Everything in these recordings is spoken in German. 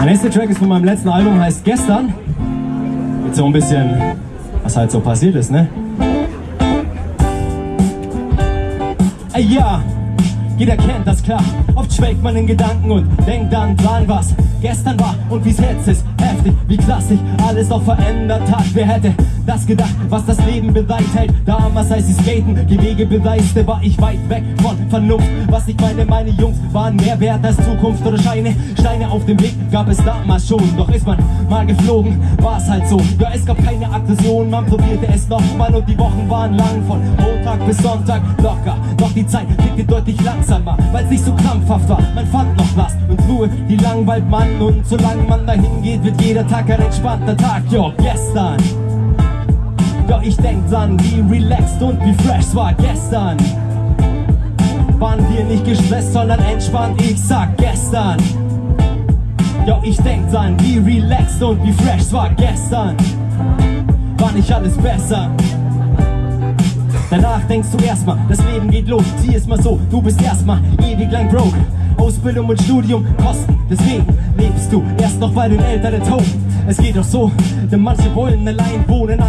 Der nächste Track ist von meinem letzten Album, heißt Gestern. Mit so ein bisschen, was halt so passiert ist, ne? Ey, ja, jeder kennt das klar. Oft schwelgt man in Gedanken und denkt dann dran, was gestern war und wie's jetzt ist. Heftig, wie klassisch alles auch verändert hat. Wer hätte das gedacht, was das Leben bereithält? Damals, als ich skaten die Wege bereiste, war ich weit weg von Vernunft. Was ich meine Jungs waren mehr wert als Zukunft oder Scheine. Steine auf dem Weg gab es damals schon, doch ist man mal geflogen, war's halt so. Ja, es gab keine Aggression, man probierte es nochmal und die Wochen waren lang, von Montag bis Sonntag locker. Doch die Zeit tickte deutlich langsamer, weil's nicht so krampfhaft war. Man fand noch was und Ruhe, die langweilt man, und solange man dahin geht, wird jeder Tag ein entspannter Tag. Jo, gestern. Ja, ich denk dran, wie relaxed und wie fresh es war gestern. Waren wir nicht gestresst, sondern entspannt, ich sag gestern. Ja, ich denk dran, wie relaxed und wie fresh es war gestern. War nicht alles besser. Danach denkst du erstmal, das Leben geht los. Sieh es mal so, du bist erstmal ewig lang broke. Ausbildung und Studium kosten, deswegen lebst du erst noch bei den Eltern toten. Es geht doch so, denn manche wollen allein wohnen,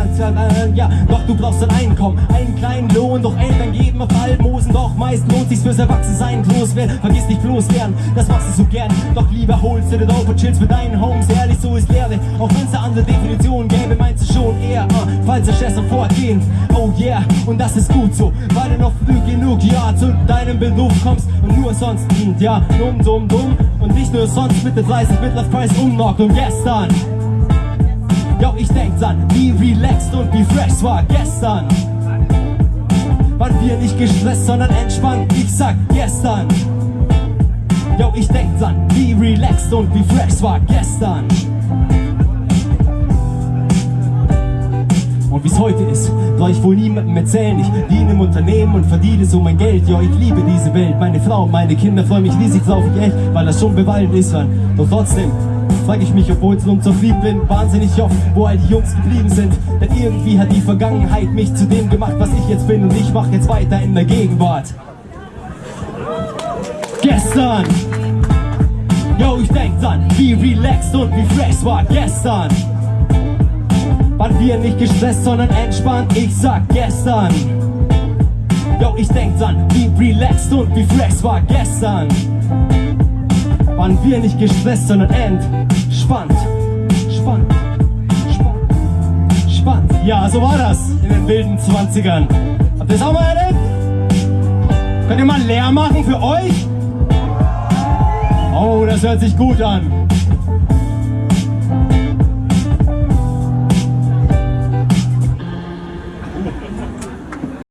ja, doch du brauchst ein Einkommen, einen kleinen Lohn, doch Eltern geben auf Almosen, doch meist lohnt sich's fürs Erwachsensein. Groß werden, vergiss nicht bloß lernen, das machst du so gern, doch lieber holst du dir auf und chillst mit deinen Homes. Ehrlich, so ist Lehre, auch wenn's eine andere Definition gäbe, meinst du schon eher, falls der Stress fortgehen. Oh yeah, und das ist gut so, weil du noch früh genug, ja, zu deinem Beruf kommst und nur sonst dient, ja, dumm und nicht nur sonst mit der 30 Midlife-Preis umknockt. Und gestern, yo, ich denk dran, wie relaxed und wie fresh war gestern. Waren wir nicht gestresst, sondern entspannt, ich sag gestern. Yo, ich denk dran, wie relaxed und wie fresh war gestern. Und wie's heute ist, brauch ich wohl niemandem erzählen. Ich diene im Unternehmen und verdiene so mein Geld. Ja, ich liebe diese Welt, meine Frau, meine Kinder freuen mich riesig drauf, echt, weil das schon bewaldend ist. Doch trotzdem frag ich mich, obwohl ich unzufrieden bin, wahnsinnig oft, wo all die Jungs geblieben sind. Denn irgendwie hat die Vergangenheit mich zu dem gemacht, was ich jetzt bin, und ich mach jetzt weiter in der Gegenwart. Gestern, yo, ich denk dran, wie relaxed und wie fresh war gestern. Waren wir nicht gestresst, sondern entspannt, ich sag gestern. Yo, ich denk dran, wie relaxed und wie fresh war gestern. Waren wir nicht gestresst, sondern entspannt. Spannend. Ja, so war das in den wilden 20ern. Habt ihr das auch mal erlebt? Könnt ihr mal leer machen für euch? Oh, das hört sich gut an.